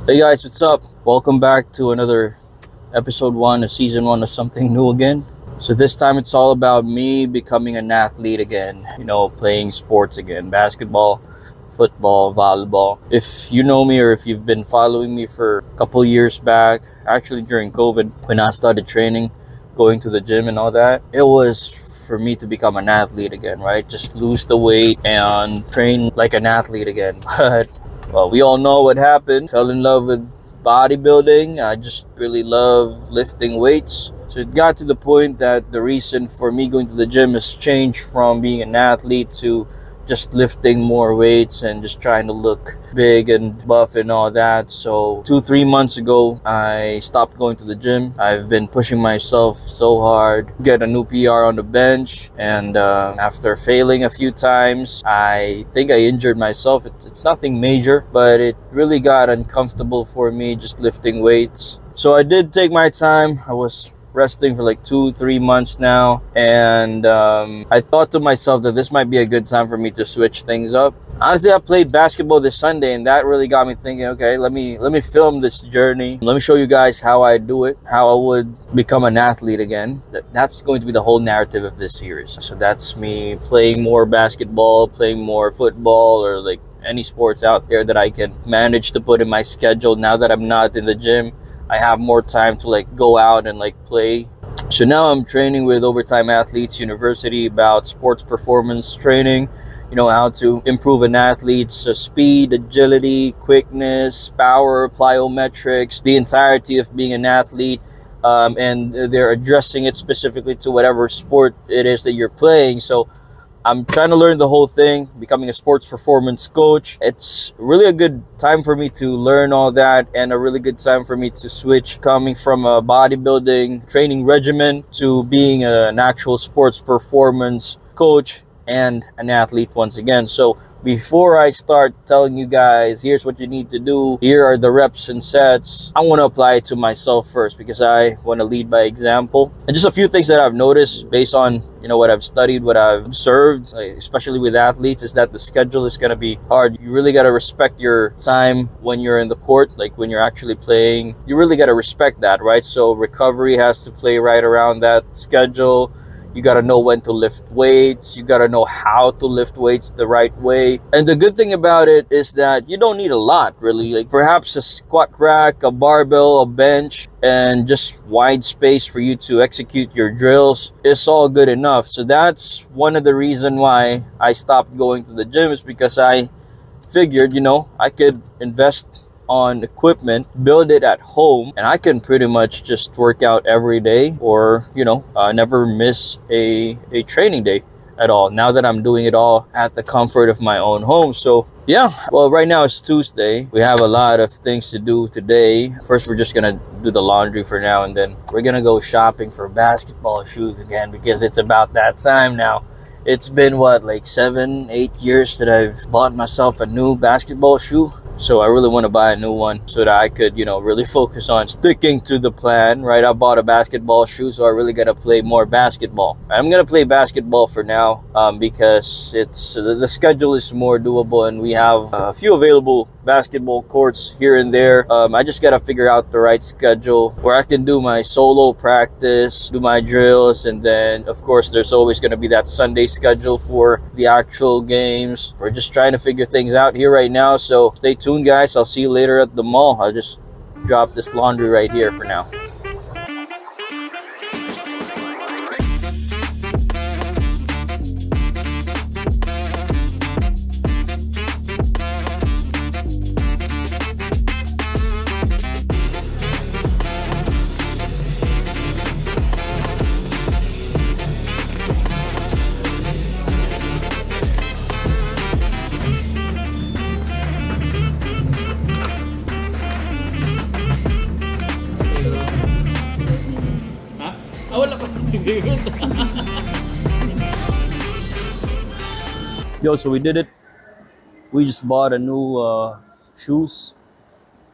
Hey guys, what's up? Welcome back to another episode 1 of season 1 of something new again. So this time it's all about me becoming an athlete again, playing sports again, basketball, football, volleyball. If you know me or if you've been following me for a couple years back, actually during COVID, when I started training, going to the gym and all that, it was for me to become an athlete again, right? Just lose the weight and train like an athlete again. But well, we all know what happened. Fell in love with bodybuilding. I just really love lifting weights. So it got to the point that the reason for me going to the gym has changed from being an athlete to just lifting more weights and just trying to look big and buff and all that. So 2-3 months ago, I stopped going to the gym. I've been pushing myself so hard, get a new PR on the bench, and after failing a few times, I think I injured myself. It's nothing major, but it really got uncomfortable for me just lifting weights. So I did take my time. I was resting for like 2-3 months now, and I thought to myself that this might be a good time for me to switch things up. Honestly, I played basketball this Sunday, and that really got me thinking, okay, let me film this journey. Let me show you guys how I do it, how I would become an athlete again. That's going to be the whole narrative of this series. So that's me playing more basketball, playing more football, or like any sports out there that I can manage to put in my schedule now that I'm not in the gym. I have more time to like go out and like play. So now I'm training with Overtime Athletes University about sports performance training, how to improve an athlete's speed, agility, quickness, power, plyometrics, the entirety of being an athlete. And they're addressing it specifically to whatever sport it is that you're playing. So I'm trying to learn the whole thing, becoming a sports performance coach. It's really a good time for me to learn all that, and a really good time for me to switch coming from a bodybuilding training regimen to being an actual sports performance coach and an athlete once again. So before I start telling you guys, here's what you need to do, here are the reps and sets, I want to apply it to myself first because I want to lead by example. And just a few things that I've noticed based on what I've studied, what I've observed, especially with athletes, is that the schedule is going to be hard. You really got to respect your time when you're in the court, like when you're actually playing. You really got to respect that, right? So recovery has to play right around that schedule. You got to know when to lift weights. You got to know how to lift weights the right way. And the good thing about it is that you don't need a lot, really. Like perhaps a squat rack, a barbell, a bench, and just wide space for you to execute your drills. It's all good enough. So that's one of the reasons why I stopped going to the gym, is because I figured, I could invest on equipment, build it at home, and I can pretty much just work out every day, or never miss a training day at all, now that I'm doing it all at the comfort of my own home. So yeah, well, right now it's Tuesday. We have a lot of things to do today. First, we're just gonna do the laundry for now, and then we're gonna go shopping for basketball shoes again, because it's about that time now. It's been what, like 7-8 years that I've bought myself a new basketball shoe. So I really want to buy a new one so that I could, really focus on sticking to the plan, right? I bought a basketball shoe, so I really got to play more basketball. I'm going to play basketball for now because the schedule is more doable, and we have a few available basketball courts here and there. I just got to figure out the right schedule where I can do my solo practice, do my drills, and then, of course, there's always going to be that Sunday schedule for the actual games. We're just trying to figure things out here right now, so stay tuned, guys. I'll see you later at the mall. I'll just drop this laundry right here for now. Yo, so we did it. We just bought a new shoes.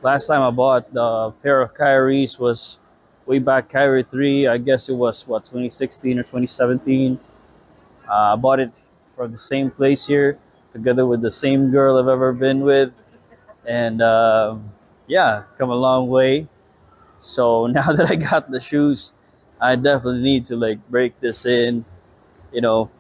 Last time I bought a pair of Kyrie's was way back, Kyrie 3. I guess it was, what, 2016 or 2017. I bought it from the same place here, together with the same girl I've ever been with. And yeah, come a long way. So now that I got the shoes, I definitely need to like break this in, you know,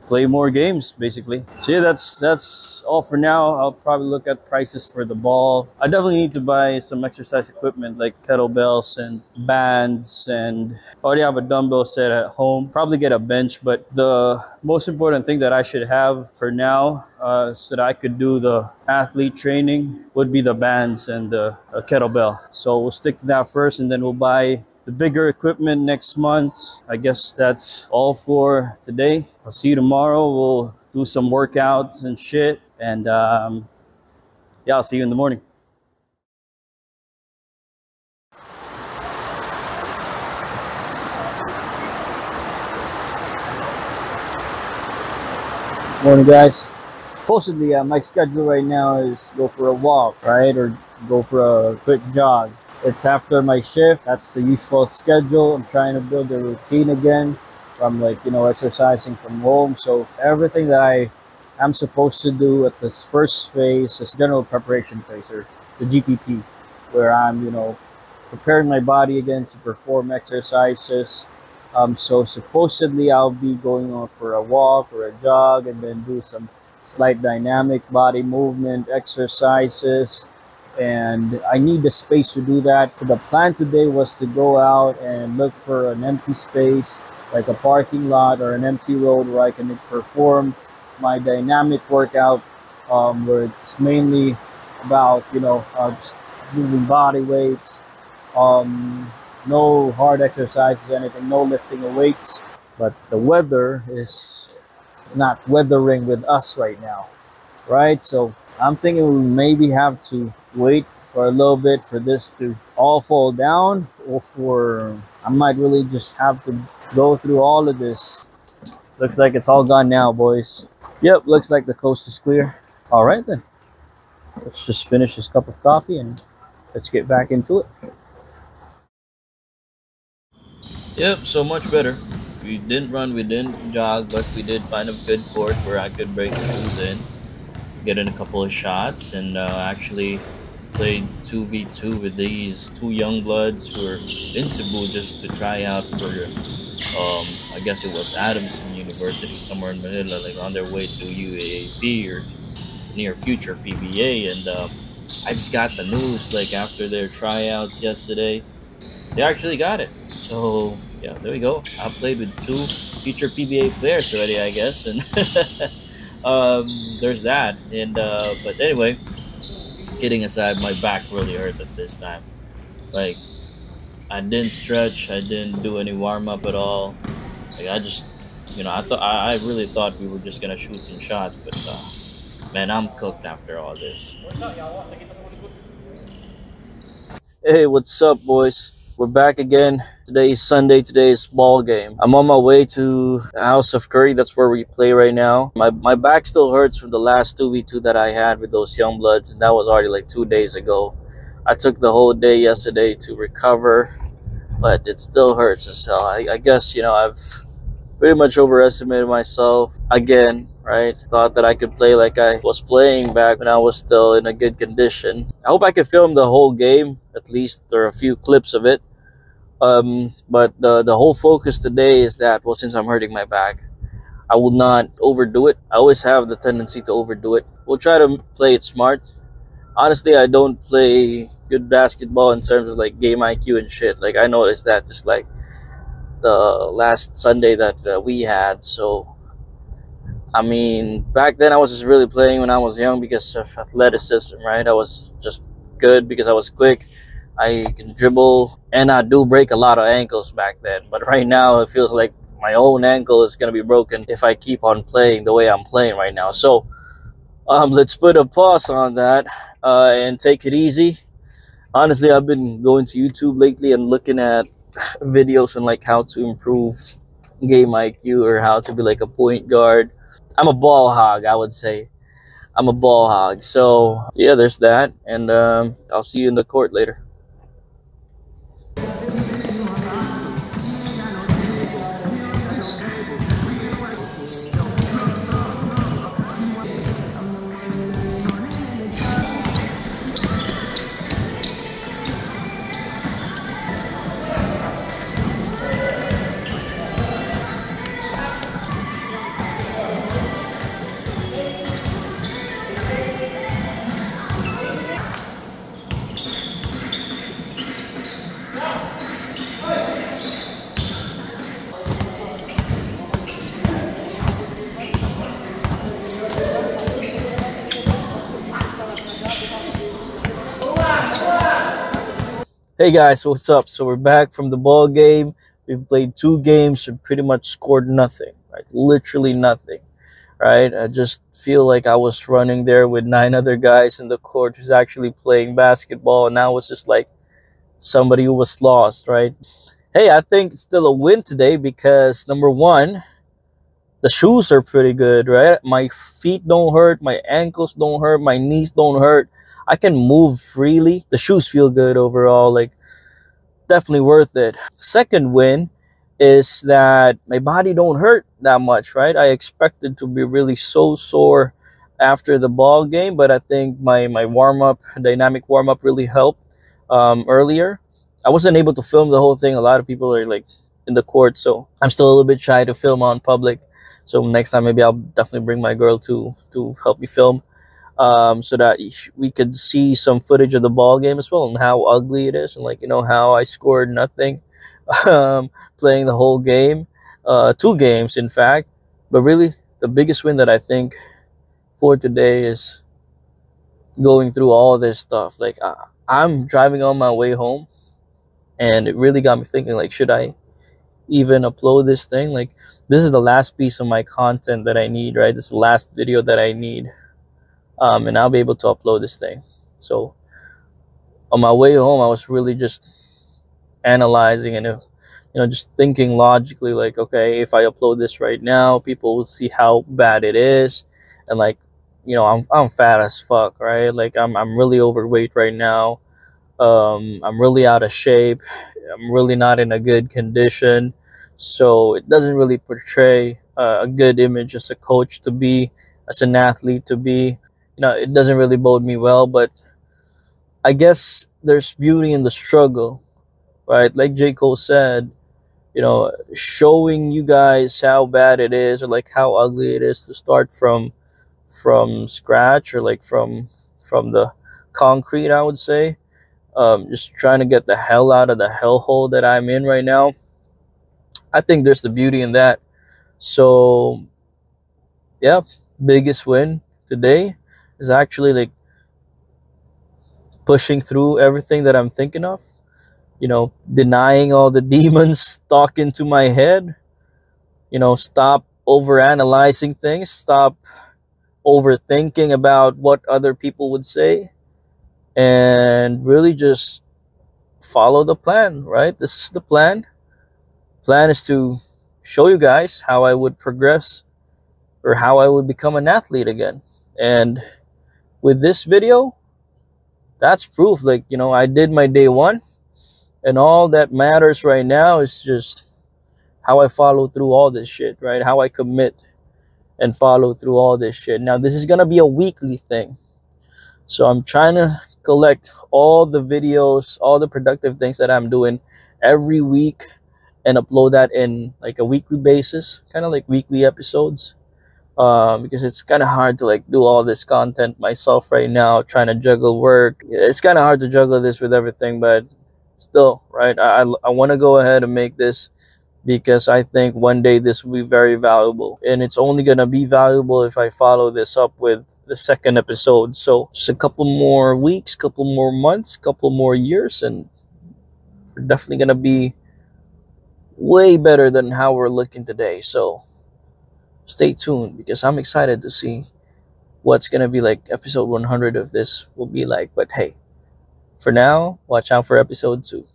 play more games basically. So yeah, that's all for now. I'll probably look at prices for the ball. I definitely need to buy some exercise equipment like kettlebells and bands, and I already have a dumbbell set at home. Probably get a bench, but the most important thing that I should have for now, so that I could do the athlete training, would be the bands and the kettlebell. So we'll stick to that first, and then we'll buy the bigger equipment next month. I guess that's all for today. I'll see you tomorrow. We'll do some workouts and shit. And yeah, I'll see you in the morning. Morning, guys. Supposedly, my schedule right now is go for a walk, right? Or go for a quick jog. It's after my shift. That's the usual schedule. I'm trying to build a routine again from like, exercising from home. So everything that I am supposed to do at this first phase is general preparation phase, or the GPP, where I'm, preparing my body again to perform exercises. So supposedly I'll be going on for a walk or a jog, and then do some slight dynamic body movement exercises, and I need the space to do that. So the plan today was to go out and look for an empty space, like a parking lot or an empty road, where I can perform my dynamic workout, where it's mainly about, just moving body weights, um, no hard exercises, anything, no lifting of weights. But the weather is not weathering with us right now, right? So I'm thinking we maybe have to wait for a little bit for this to all fall down, or for I might really just have to go through all of this. Looks like it's all gone now, boys. Yep, looks like the coast is clear. All right then, let's just finish this cup of coffee and let's get back into it. Yep, so much better. We didn't run, we didn't jog, but we did find a good court where I could break the shoes in, get in a couple of shots, and actually played 2v2 with these two young bloods who were in Cebu just to try out for, I guess it was Adamson University, somewhere in Manila, like on their way to UAAP or near future PBA. And I just got the news like after their tryouts yesterday. They actually got it. So yeah, there we go. I played with two future PBA players already, I guess, and there's that. And but anyway, kidding aside, my back really hurt at this time. Like I didn't stretch, I didn't do any warm up at all. Like I just, I really thought we were just gonna shoot some shots, but man, I'm cooked after all this. Hey, what's up, boys? We're back again. Today is Sunday. Today is ball game. I'm on my way to the House of Curry. That's where we play right now. My back still hurts from the last 2v2 that I had with those young bloods, and that was already like 2 days ago. I took the whole day yesterday to recover, but it still hurts as hell. I guess, I've pretty much overestimated myself again, right? Thought that I could play like I was playing back when I was still in a good condition. I hope I could film the whole game, at least, or a few clips of it. But the whole focus today is that, well, since I'm hurting my back, I will not overdo it. I always have the tendency to overdo it. We'll try to play it smart. Honestly, I don't play good basketball in terms of like game IQ and shit. Like I noticed that just like the last Sunday that we had. So I mean, back then I was just really playing when I was young because of athleticism, right? I was just good because I was quick. I can dribble, and I do break a lot of ankles back then. But right now, it feels like my own ankle is going to be broken if I keep on playing the way I'm playing right now. So let's put a pause on that and take it easy. Honestly, I've been going to YouTube lately and looking at videos on like how to improve game IQ or how to be like a point guard. I'm a ball hog, I would say. I'm a ball hog. So yeah, there's that, and I'll see you in the court later. Hey guys, what's up? So we're back from the ball game. We've played 2 games and pretty much scored nothing, right? Literally nothing, right? I just feel like I was running there with 9 other guys in the court who's actually playing basketball, and now it's just like somebody who was lost, right? Hey, I think it's still a win today because number one, the shoes are pretty good, right? My feet don't hurt, my ankles don't hurt, my knees don't hurt. I can move freely. The shoes feel good overall, like definitely worth it. Second win is that my body don't hurt that much, right? I expected to be really so sore after the ball game, but I think my warm-up, dynamic warm-up really helped earlier. I wasn't able to film the whole thing. A lot of people are like in the court, so I'm still a little bit shy to film on public. So next time maybe I'll definitely bring my girl to help me film, so that we could see some footage of the ball game as well and how ugly it is, and like, you know, how I scored nothing playing the whole game, 2 games in fact. But really the biggest win that I think for today is going through all this stuff. Like I'm driving on my way home, and it really got me thinking, like, should I even upload this thing? Like, this is the last piece of my content that I need, right? This is the last video that I need, and I'll be able to upload this thing. So on my way home, I was really just analyzing and just thinking logically, like, okay, if I upload this right now, people will see how bad it is. And like, I'm fat as fuck, right? Like I'm really overweight right now. I'm really out of shape. I'm really not in a good condition. So it doesn't really portray a good image as a coach to be, as an athlete to be. It doesn't really bode me well, but I guess there's beauty in the struggle, right? Like J. Cole said, showing you guys how bad it is, or like how ugly it is to start from scratch, or like from the concrete, I would say. Just trying to get the hell out of the hellhole that I'm in right now. I think there's the beauty in that. So yeah, biggest win today is actually like pushing through everything that I'm thinking of, denying all the demons talking to my head, stop over analyzing things, stop overthinking about what other people would say, and really just follow the plan, right? This is the plan. Plan is to show you guys how I would progress, or how I would become an athlete again. And with this video, that's proof. Like, I did my day one, and all that matters right now is just how I follow through all this shit, right? How I commit and follow through all this shit. Now, this is gonna be a weekly thing. So I'm trying to collect all the videos, all the productive things that I'm doing every week, and upload that in like a weekly basis, kind of like weekly episodes. Because it's kind of hard to like do all this content myself right now, trying to juggle work. It's kind of hard to juggle this with everything, but still, right? I want to go ahead and make this, because I think one day this will be very valuable, and it's only gonna be valuable if I follow this up with the second episode. So just a couple more weeks, couple more months, couple more years, and we're definitely gonna be way better than how we're looking today. So stay tuned, because I'm excited to see what's gonna be like episode 100 of this will be like. But hey, for now, watch out for episode 2.